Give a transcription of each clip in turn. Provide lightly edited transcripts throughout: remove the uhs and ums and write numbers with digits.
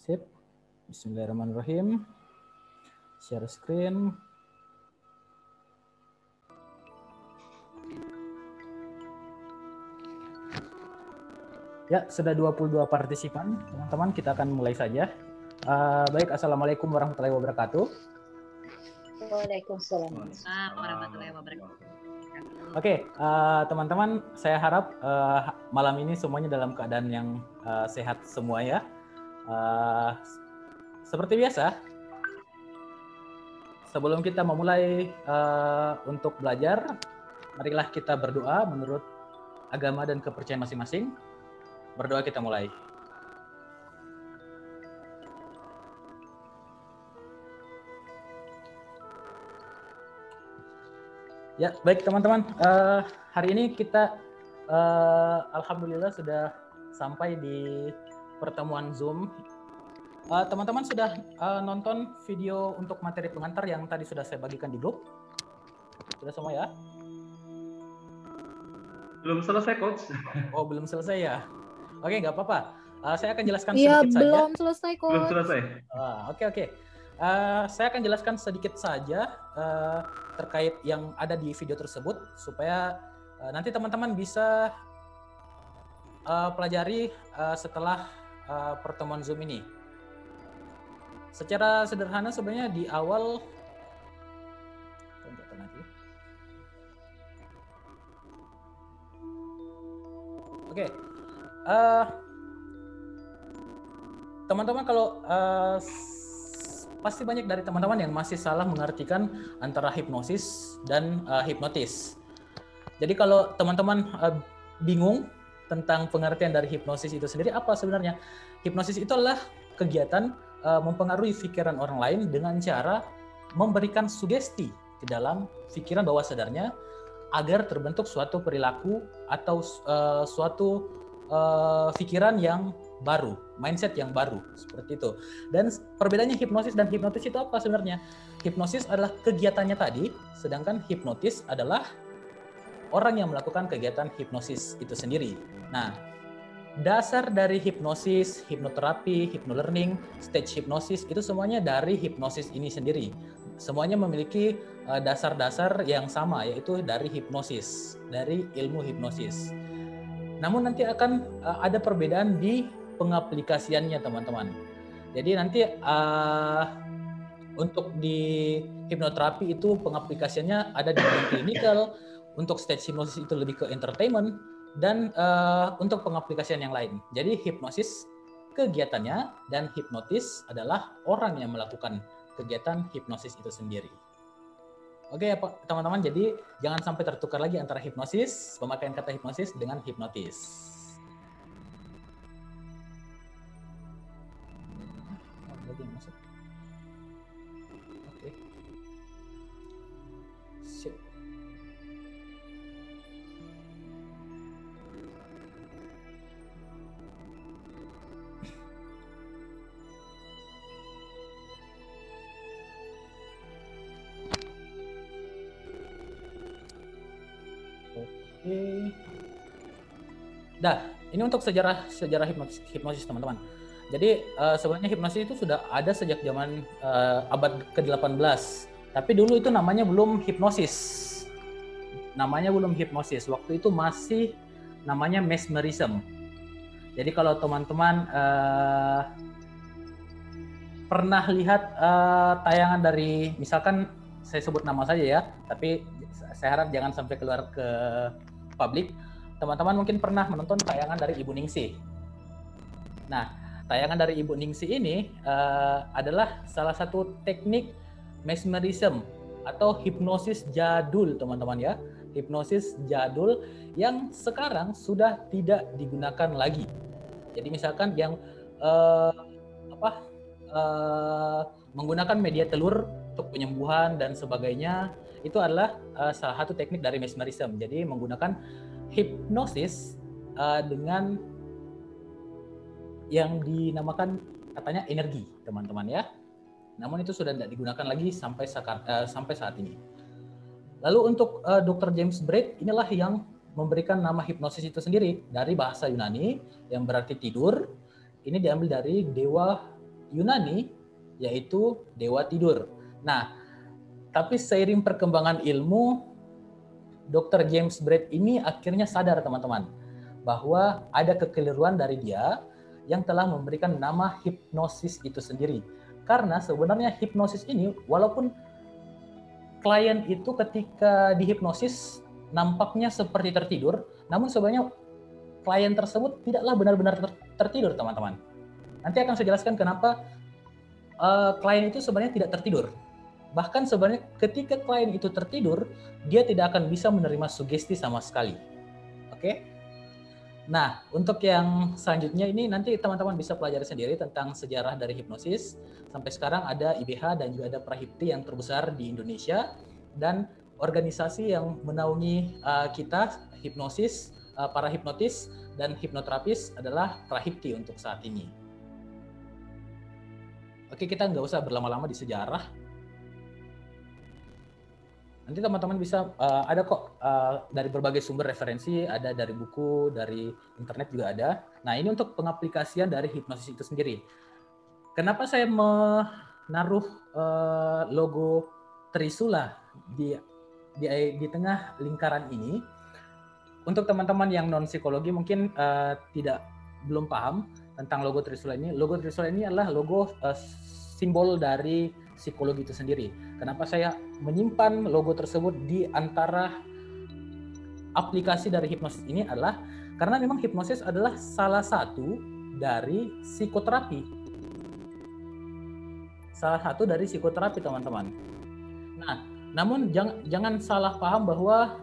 Sip. Bismillahirrahmanirrahim. Share screen. Ya, sudah 22 partisipan. Teman-teman, kita akan mulai saja. Baik, Assalamualaikum warahmatullahi wabarakatuh. Waalaikumsalam warahmatullahi wabarakatuh. Oke, teman-teman, saya harap malam ini semuanya dalam keadaan yang sehat semua ya. Seperti biasa, sebelum kita memulai untuk belajar, marilah kita berdoa menurut agama dan kepercayaan masing-masing. Berdoa kita mulai. Ya, baik teman-teman. Hari ini kita alhamdulillah sudah sampai di pertemuan Zoom. Teman-teman sudah nonton video untuk materi pengantar yang tadi sudah saya bagikan di grup? Sudah semua ya? Belum selesai, Coach. Oh, belum selesai ya? Oke, nggak apa-apa. Saya akan jelaskan Iya, sedikit saja. belum selesai, Coach. Belum selesai. Oke. Saya akan jelaskan sedikit saja terkait yang ada di video tersebut supaya nanti teman-teman bisa pelajari setelah pertemuan Zoom ini. Secara sederhana sebenarnya di awal Oke. Teman-teman kalau pasti banyak dari teman-teman yang masih salah mengartikan antara hipnosis dan hipnotis. Jadi kalau teman-teman bingung tentang pengertian dari hipnosis itu sendiri, apa sebenarnya? Hipnosis itu adalah kegiatan mempengaruhi pikiran orang lain dengan cara memberikan sugesti ke dalam pikiran bawah sadarnya agar terbentuk suatu perilaku atau suatu pikiran yang baru, mindset yang baru, seperti itu. Dan perbedaannya hipnosis dan hipnotis itu apa sebenarnya? Hipnosis adalah kegiatannya tadi, sedangkan hipnotis adalah orang yang melakukan kegiatan hipnosis itu sendiri. Nah, dasar dari hipnosis, hipnoterapi, hypnolearning, stage hipnosis itu semuanya dari hipnosis ini sendiri. Semuanya memiliki dasar-dasar yang sama, yaitu dari hipnosis, dari ilmu hipnosis. Namun nanti akan ada perbedaan di pengaplikasiannya, teman-teman. Jadi nanti untuk di hipnoterapi itu pengaplikasiannya ada di bidang klinikal, untuk stage hipnosis itu lebih ke entertainment, dan untuk pengaplikasian yang lain. Jadi hipnosis kegiatannya dan hipnotis adalah orang yang melakukan kegiatan hipnosis itu sendiri. Oke ya teman-teman, jadi jangan sampai tertukar lagi antara hipnosis, pemakaian kata hipnosis dengan hipnotis. Oke. Sip. Dah, ini untuk sejarah hipnosis teman-teman. Jadi sebenarnya hipnosis itu sudah ada sejak zaman abad ke-18. Tapi dulu itu namanya belum hipnosis. Waktu itu masih namanya mesmerism. Jadi kalau teman-teman pernah lihat tayangan dari, misalkan saya sebut nama saja ya, tapi saya harap jangan sampai keluar ke publik. Teman-teman mungkin pernah menonton tayangan dari Ibu Ningsih. Nah, tayangan dari Ibu Ningsih ini adalah salah satu teknik mesmerism atau hipnosis jadul, teman-teman ya. Hipnosis jadul yang sekarang sudah tidak digunakan lagi. Jadi misalkan yang menggunakan media telur untuk penyembuhan dan sebagainya, itu adalah salah satu teknik dari mesmerism. Jadi menggunakan hipnosis dengan yang dinamakan katanya energi, teman-teman ya. Namun itu sudah tidak digunakan lagi sampai saat ini. Lalu untuk Dr. James Braid, inilah yang memberikan nama hipnosis itu sendiri dari bahasa Yunani yang berarti tidur. Ini diambil dari dewa Yunani, yaitu dewa tidur. Nah, tapi seiring perkembangan ilmu, Dr. James Braid ini akhirnya sadar teman-teman bahwa ada kekeliruan dari dia yang telah memberikan nama hipnosis itu sendiri. Karena sebenarnya hipnosis ini walaupun klien itu ketika dihipnosis nampaknya seperti tertidur, namun sebenarnya klien tersebut tidaklah benar-benar tertidur teman-teman. Nanti akan saya jelaskan kenapa klien itu sebenarnya tidak tertidur. Bahkan sebenarnya ketika klien itu tertidur, dia tidak akan bisa menerima sugesti sama sekali. Oke? Nah, untuk yang selanjutnya ini nanti teman-teman bisa pelajari sendiri tentang sejarah dari hipnosis. Sampai sekarang ada IBH dan juga ada Prahipti yang terbesar di Indonesia. Dan organisasi yang menaungi kita, hipnosis, para hipnotis dan hipnoterapis adalah Prahipti untuk saat ini. Oke, kita nggak usah berlama-lama di sejarah. Nanti teman-teman bisa ada kok dari berbagai sumber referensi, ada dari buku, dari internet juga ada. Nah, ini untuk pengaplikasian dari hipnosis itu sendiri. Kenapa saya menaruh logo Trisula di tengah lingkaran ini? Untuk teman-teman yang non psikologi mungkin belum paham tentang logo Trisula ini. Logo Trisula ini adalah logo simbol dari psikologi itu sendiri. Kenapa saya menyimpan logo tersebut di antara aplikasi dari hipnosis ini adalah karena memang hipnosis adalah salah satu dari psikoterapi. Salah satu dari psikoterapi, teman-teman. Nah, namun jangan salah paham bahwa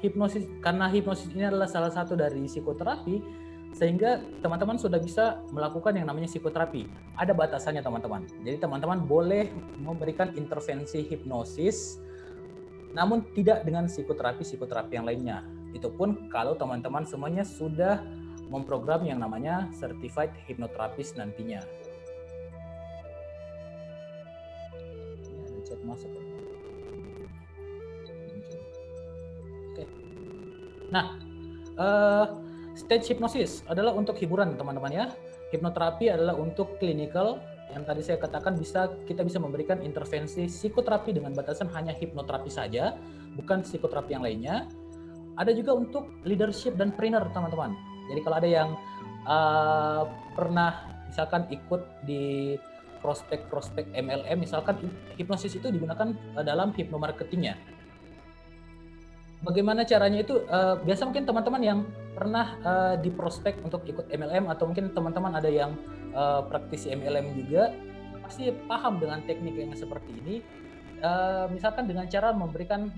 hipnosis, karena hipnosis ini adalah salah satu dari psikoterapi, sehingga teman-teman sudah bisa melakukan yang namanya psikoterapi. Ada batasannya teman-teman. Jadi teman-teman boleh memberikan intervensi hipnosis, namun tidak dengan psikoterapi yang lainnya. Itu pun kalau teman-teman semuanya sudah memprogram yang namanya Certified Hypnotherapist nantinya. Ini ada chat masuk. Oke. Nah, stage hypnosis adalah untuk hiburan teman-teman ya. Hipnoterapi adalah untuk clinical, yang tadi saya katakan kita bisa memberikan intervensi psikoterapi dengan batasan hanya hipnoterapi saja, bukan psikoterapi yang lainnya. Ada juga untuk leadership dan trainer teman-teman. Jadi kalau ada yang pernah misalkan ikut di prospek MLM, misalkan hipnosis itu digunakan dalam hipnomarketingnya. Bagaimana caranya itu? Biasa mungkin teman-teman yang pernah di prospek untuk ikut MLM atau mungkin teman-teman ada yang praktisi MLM juga pasti paham dengan teknik yang seperti ini. Misalkan dengan cara memberikan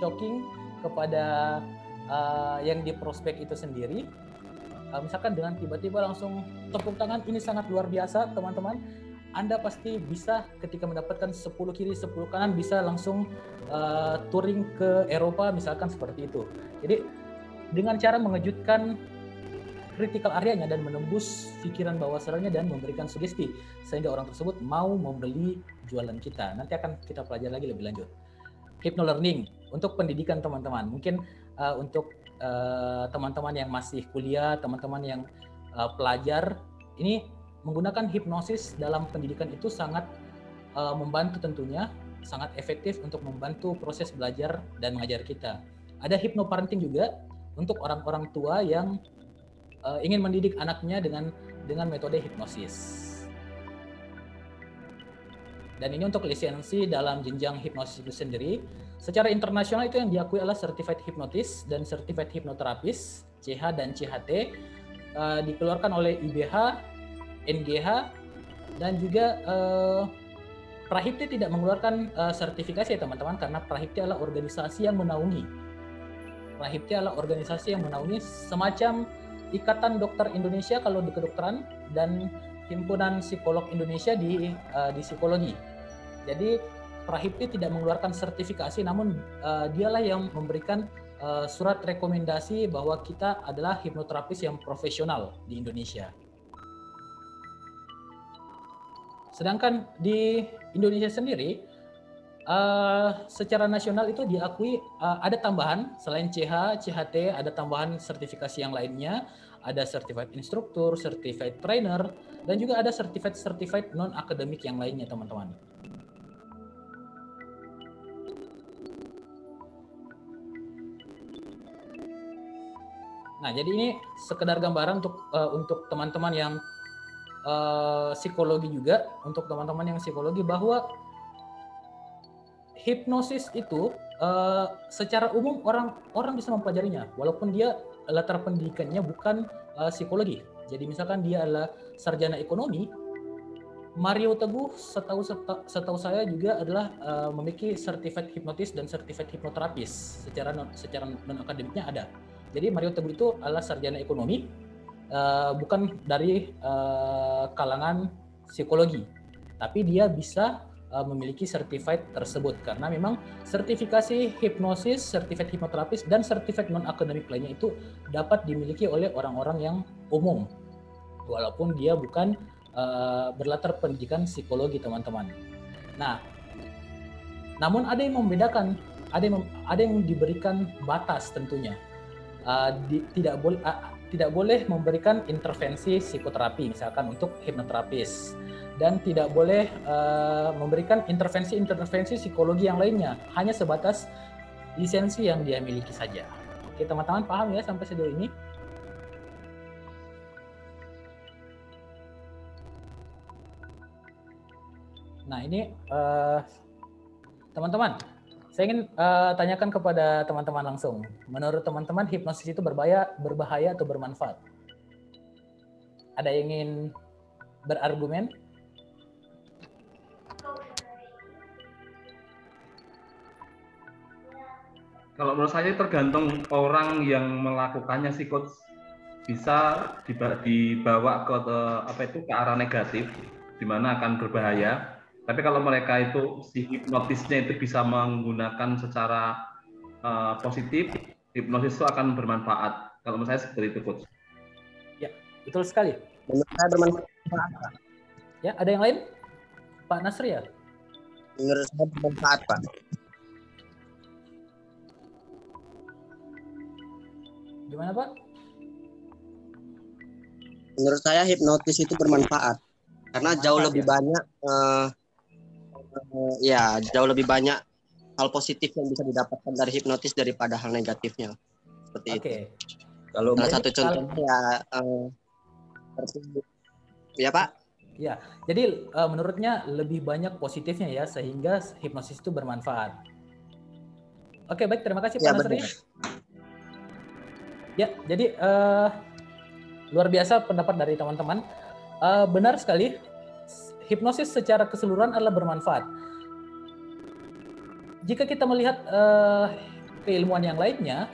shocking kepada yang di prospek itu sendiri. Misalkan dengan tiba-tiba langsung tepuk tangan, ini sangat luar biasa teman-teman. Anda pasti bisa ketika mendapatkan 10 kiri 10 kanan bisa langsung touring ke Eropa misalkan seperti itu. Jadi dengan cara mengejutkan critical area-nya dan menembus pikiran bawah sadarnya dan memberikan sugesti sehingga orang tersebut mau membeli jualan kita. Nanti akan kita pelajari lagi lebih lanjut. Hypnolearning untuk pendidikan teman-teman. Mungkin untuk teman-teman yang masih kuliah, teman-teman yang pelajar, ini menggunakan hipnosis dalam pendidikan itu sangat membantu tentunya, sangat efektif untuk membantu proses belajar dan mengajar kita. Ada hypnoparenting juga untuk orang-orang tua yang ingin mendidik anaknya dengan metode hipnosis. Dan ini untuk lisensi dalam jenjang hipnosis itu sendiri. Secara internasional itu yang diakui adalah Certified Hypnotist dan Certified Hypnotherapist, CH dan CHT, dikeluarkan oleh IBH, NGH, dan juga Prahipti tidak mengeluarkan sertifikasi ya teman-teman, karena Prahipti adalah organisasi yang menaungi. Prahipti adalah organisasi yang menaungi semacam Ikatan Dokter Indonesia kalau di kedokteran dan Himpunan Psikolog Indonesia di psikologi. Jadi Prahipti tidak mengeluarkan sertifikasi, namun dialah yang memberikan surat rekomendasi bahwa kita adalah hipnoterapis yang profesional di Indonesia. Sedangkan di Indonesia sendiri, Secara nasional itu diakui ada tambahan selain CH, CHT, ada tambahan sertifikasi yang lainnya, ada certified instruktur, certified trainer, dan juga ada certified non akademik yang lainnya, teman-teman. Nah, jadi ini sekedar gambaran untuk teman-teman yang psikologi juga, untuk teman-teman yang psikologi bahwa hipnosis itu secara umum orang bisa mempelajarinya walaupun dia latar pendidikannya bukan psikologi. Jadi misalkan dia adalah sarjana ekonomi, Mario Teguh setahu saya juga adalah memiliki certified hipnotis dan certified hipnoterapis. Secara non akademiknya ada. Jadi Mario Teguh itu adalah sarjana ekonomi, bukan dari kalangan psikologi, tapi dia bisa memiliki certified tersebut karena memang sertifikasi hipnosis, certified hipnoterapis, dan certified non akademik lainnya itu dapat dimiliki oleh orang-orang yang umum walaupun dia bukan berlatar pendidikan psikologi, teman-teman. Nah, namun ada yang membedakan, ada yang diberikan batas tentunya. Tidak boleh memberikan intervensi psikoterapi misalkan untuk hipnoterapis, dan tidak boleh memberikan intervensi psikologi yang lainnya, hanya sebatas lisensi yang dia miliki saja. Oke, teman-teman paham ya sampai sejauh ini? Nah, ini teman-teman, saya ingin tanyakan kepada teman-teman langsung. Menurut teman-teman, hipnosis itu berbahaya atau bermanfaat? Ada yang ingin berargumen? Kalau menurut saya tergantung orang yang melakukannya sih, Coach. Bisa dibawa ke arah negatif, di mana akan berbahaya. Tapi kalau mereka itu si hipnotisnya itu bisa menggunakan secara positif, hipnosis itu akan bermanfaat. Kalau menurut saya seperti itu, Coach. Ya, betul sekali. Menurut saya bermanfaat. Ya, ada yang lain? Pak Nasri ya? Menurut saya bermanfaat, Pak. Gimana, Pak? Menurut saya hipnotis itu bermanfaat karena jauh lebih banyak jauh lebih banyak hal positif yang bisa didapatkan dari hipnotis daripada hal negatifnya. Seperti itu. Kalau salah satu contohnya ya Pak. Ya, jadi menurutnya lebih banyak positifnya ya, sehingga hipnosis itu bermanfaat. Oke, baik, terima kasih Pak Nasri. Ya, jadi luar biasa pendapat dari teman-teman. Benar sekali, hipnosis secara keseluruhan adalah bermanfaat. Jika kita melihat keilmuan yang lainnya,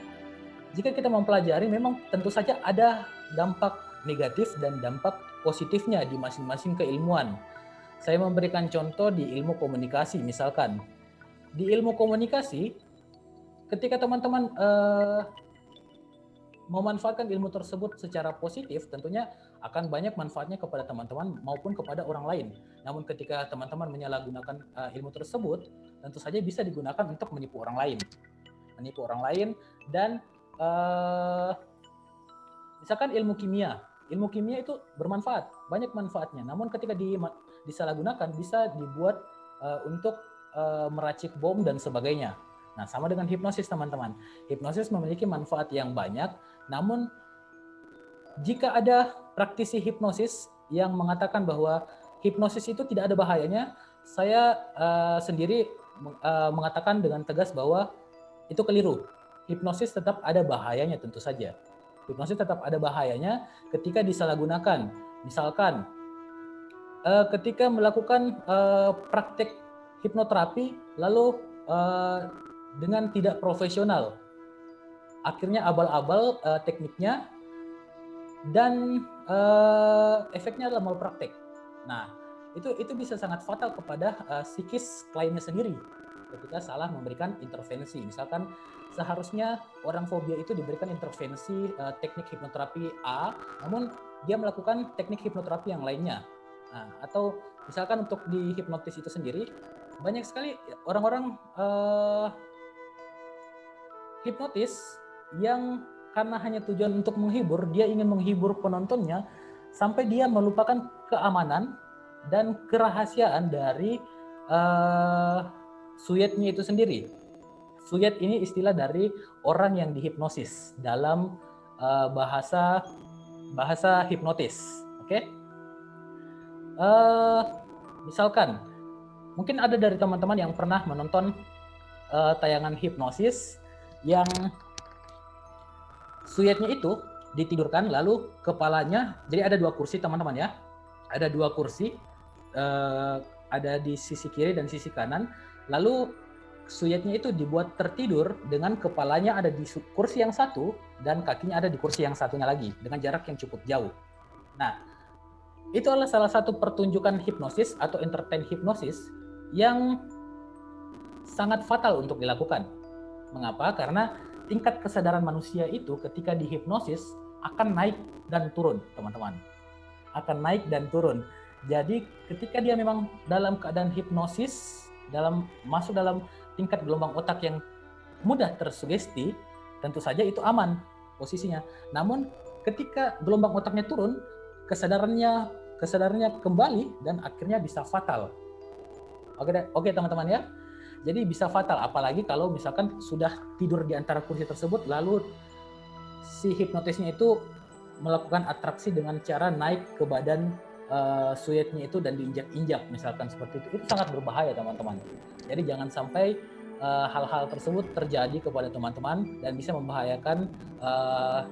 jika kita mempelajari, memang tentu saja ada dampak negatif dan dampak positifnya di masing-masing keilmuan. Saya memberikan contoh di ilmu komunikasi, misalkan. Di ilmu komunikasi, ketika teman-teman memanfaatkan ilmu tersebut secara positif, tentunya akan banyak manfaatnya kepada teman-teman maupun kepada orang lain. Namun ketika teman-teman menyalahgunakan ilmu tersebut, tentu saja bisa digunakan untuk menipu orang lain. Dan misalkan ilmu kimia itu bermanfaat, banyak manfaatnya. Namun ketika disalahgunakan bisa dibuat untuk meracik bom dan sebagainya. Nah, sama dengan hipnosis, teman-teman. Hipnosis memiliki manfaat yang banyak, namun jika ada praktisi hipnosis yang mengatakan bahwa hipnosis itu tidak ada bahayanya, saya sendiri mengatakan dengan tegas bahwa itu keliru. Hipnosis tetap ada bahayanya, tentu saja. Hipnosis tetap ada bahayanya ketika disalahgunakan. Misalkan ketika melakukan praktek hipnoterapi lalu dengan tidak profesional, akhirnya abal-abal tekniknya dan efeknya adalah malpraktek. Nah, itu bisa sangat fatal kepada psikis kliennya sendiri ketika salah memberikan intervensi. Misalkan seharusnya orang fobia itu diberikan intervensi teknik hipnoterapi A, namun dia melakukan teknik hipnoterapi yang lainnya. Nah, atau misalkan untuk di hipnotis itu sendiri, banyak sekali orang-orang hipnotis yang karena hanya tujuan untuk menghibur, dia ingin menghibur penontonnya sampai dia melupakan keamanan dan kerahasiaan dari suyetnya itu sendiri. Suyet ini istilah dari orang yang dihipnosis dalam bahasa hipnotis. Oke? Misalkan, mungkin ada dari teman-teman yang pernah menonton tayangan hipnosis yang suyetnya itu ditidurkan, lalu kepalanya, jadi ada 2 kursi teman-teman ya, ada 2 kursi, ada di sisi kiri dan sisi kanan, lalu suyetnya itu dibuat tertidur dengan kepalanya ada di kursi yang satu dan kakinya ada di kursi yang satunya lagi dengan jarak yang cukup jauh. Nah, itu adalah salah satu pertunjukan hipnosis atau entertain hipnosis yang sangat fatal untuk dilakukan. Mengapa? Karena tingkat kesadaran manusia itu ketika dihipnosis akan naik dan turun, teman-teman. Akan naik dan turun. Jadi ketika dia memang dalam keadaan hipnosis, masuk dalam tingkat gelombang otak yang mudah tersugesti, tentu saja itu aman posisinya. Namun ketika gelombang otaknya turun, kesadarannya kembali dan akhirnya bisa fatal. Oke teman-teman ya. Jadi bisa fatal, apalagi kalau misalkan sudah tidur di antara kursi tersebut, lalu si hipnotisnya itu melakukan atraksi dengan cara naik ke badan suyetnya itu dan diinjak-injak, misalkan seperti itu sangat berbahaya teman-teman. Jadi jangan sampai hal-hal tersebut terjadi kepada teman-teman dan bisa membahayakan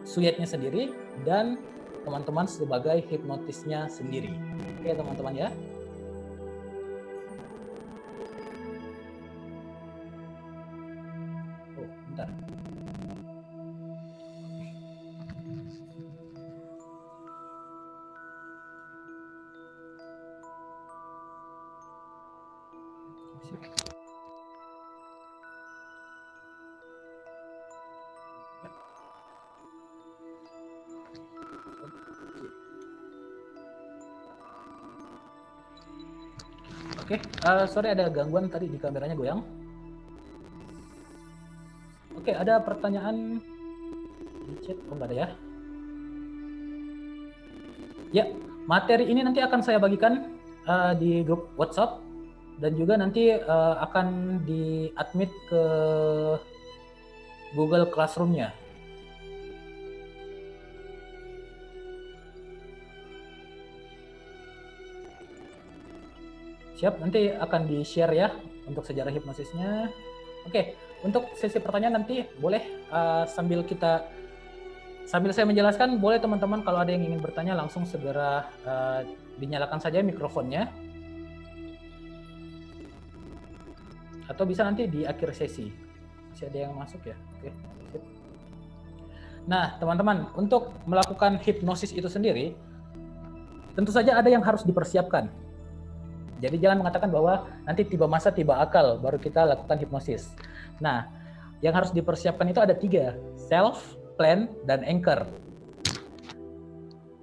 suyetnya sendiri dan teman-teman sebagai hipnotisnya sendiri. Oke teman-teman ya. Bentar. Oke, sorry ada gangguan tadi di kameranya goyang. Oke, ada pertanyaan di chat? Oh, enggak ada ya. Ya, materi ini nanti akan saya bagikan di grup WhatsApp dan juga nanti akan di-admit ke Google Classroom-nya. Siap, nanti akan di-share ya untuk sejarah hipnosisnya. Oke, untuk sesi pertanyaan nanti boleh sambil saya menjelaskan, boleh teman-teman kalau ada yang ingin bertanya langsung segera dinyalakan saja mikrofonnya. Atau bisa nanti di akhir sesi. Masih ada yang masuk ya? Oke. Nah, teman-teman, untuk melakukan hipnosis itu sendiri, tentu saja ada yang harus dipersiapkan. Jadi jangan mengatakan bahwa nanti tiba masa tiba akal baru kita lakukan hipnosis. Nah, yang harus dipersiapkan itu ada 3, self, plan, dan anchor.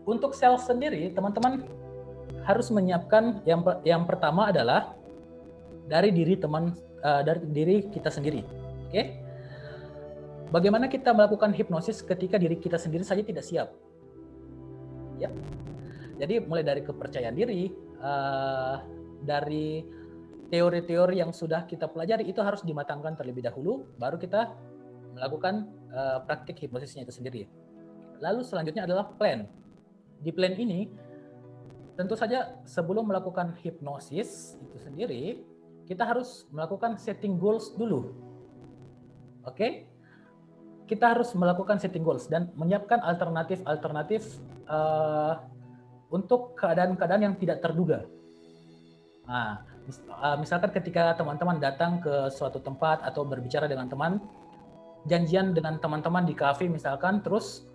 Untuk self sendiri, teman-teman harus menyiapkan yang pertama adalah dari diri kita sendiri. Oke? Bagaimana kita melakukan hipnosis ketika diri kita sendiri saja tidak siap? Ya. Jadi mulai dari kepercayaan diri, dari teori-teori yang sudah kita pelajari itu harus dimatangkan terlebih dahulu, baru kita melakukan praktik hipnosisnya itu sendiri. Lalu selanjutnya adalah plan. Di plan ini tentu saja sebelum melakukan hipnosis itu sendiri, kita harus melakukan setting goals dulu. Oke? Kita harus melakukan setting goals dan menyiapkan alternatif untuk keadaan-keadaan yang tidak terduga. Nah, misalkan ketika teman-teman datang ke suatu tempat atau berbicara dengan teman, janjian dengan teman-teman di kafe misalkan, terus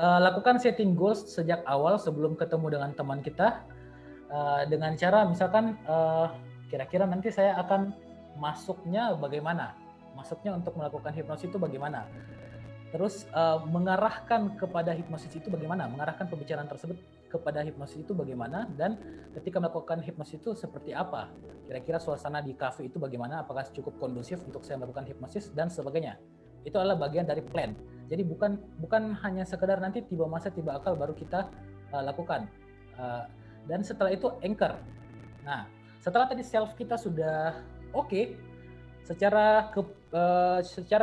lakukan setting goals sejak awal sebelum ketemu dengan teman kita, dengan cara misalkan kira-kira nanti saya akan masuknya bagaimana, masuknya untuk melakukan hipnosis itu bagaimana, terus mengarahkan kepada hipnosis itu bagaimana, mengarahkan pembicaraan tersebut kepada hipnosis itu bagaimana, dan ketika melakukan hipnosis itu seperti apa. Kira-kira suasana di kafe itu bagaimana, apakah cukup kondusif untuk saya melakukan hipnosis dan sebagainya. Itu adalah bagian dari plan. Jadi bukan hanya sekedar nanti tiba masa tiba akal baru kita lakukan. Dan setelah itu anchor. Nah, setelah tadi self kita sudah oke, secara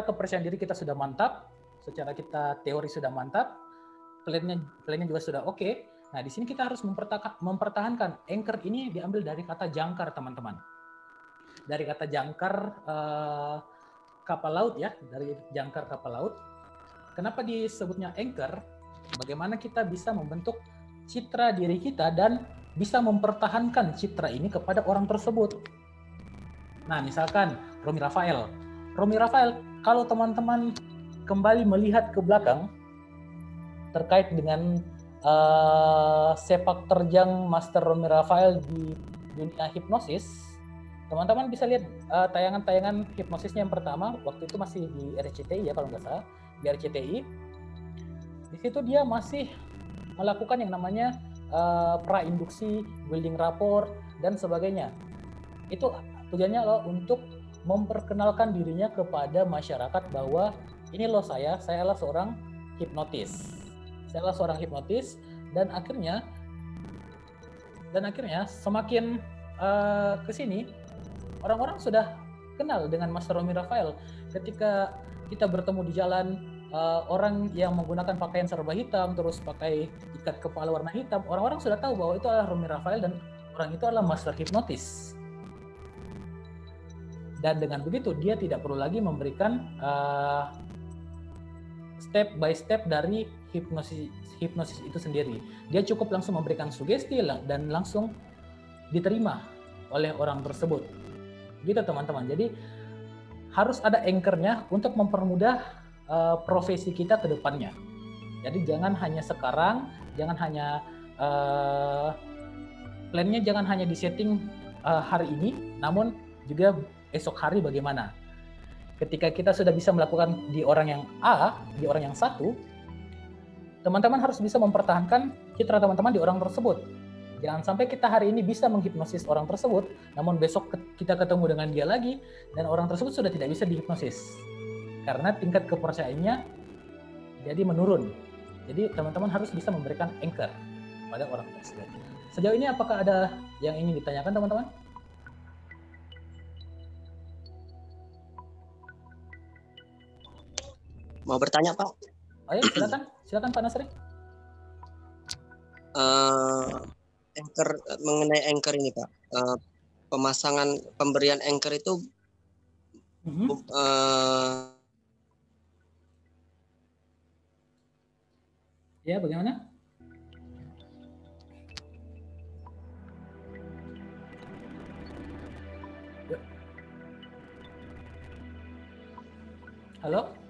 kepercayaan diri kita sudah mantap, secara kita teori sudah mantap, plannya juga sudah oke. Nah, di sini kita harus mempertahankan. Anchor ini diambil dari kata jangkar, teman-teman. Dari kata jangkar kapal laut ya, dari jangkar kapal laut. Kenapa disebutnya anchor? Bagaimana kita bisa membentuk citra diri kita dan bisa mempertahankan citra ini kepada orang tersebut. Nah, misalkan Romy Rafael. Romy Rafael, kalau teman-teman kembali melihat ke belakang terkait dengan sepak terjang Master Romy Rafael di dunia hipnosis, teman-teman bisa lihat tayangan-tayangan hipnosisnya yang pertama, waktu itu masih di RCTI ya kalau nggak salah, di RCTI. Di situ dia masih melakukan yang namanya prainduksi, building rapport, dan sebagainya. Itu tujuannya loh untuk memperkenalkan dirinya kepada masyarakat bahwa ini loh saya adalah seorang hipnotis. Saya adalah seorang hipnotis, dan akhirnya semakin kesini orang-orang sudah kenal dengan Master Romy Rafael. Ketika kita bertemu di jalan, orang yang menggunakan pakaian serba hitam terus pakai ikat kepala warna hitam, orang-orang sudah tahu bahwa itu adalah Romy Rafael dan orang itu adalah master hipnotis. Dan dengan begitu dia tidak perlu lagi memberikan step by step dari hipnosis itu sendiri. Dia cukup langsung memberikan sugesti dan langsung diterima oleh orang tersebut. Gitu teman-teman. Jadi harus ada anchor-nya untuk mempermudah profesi kita ke depannya. Jadi jangan hanya sekarang, jangan hanya plannya jangan hanya disetting hari ini, namun juga esok hari bagaimana. Ketika kita sudah bisa melakukan di orang yang A, di orang yang satu, teman-teman harus bisa mempertahankan citra teman-teman di orang tersebut. Jangan sampai kita hari ini bisa menghipnosis orang tersebut, namun besok kita ketemu dengan dia lagi, dan orang tersebut sudah tidak bisa dihipnosis. Karena tingkat kepercayaannya jadi menurun. Jadi teman-teman harus bisa memberikan anchor pada orang tersebut. Sejauh ini apakah ada yang ingin ditanyakan teman-teman? Mau bertanya, Pak? Oh ya, silakan Pak Nasri. Anchor, mengenai anchor ini, Pak. Pemasangan pemberian anchor itu ya, bagaimana? Halo?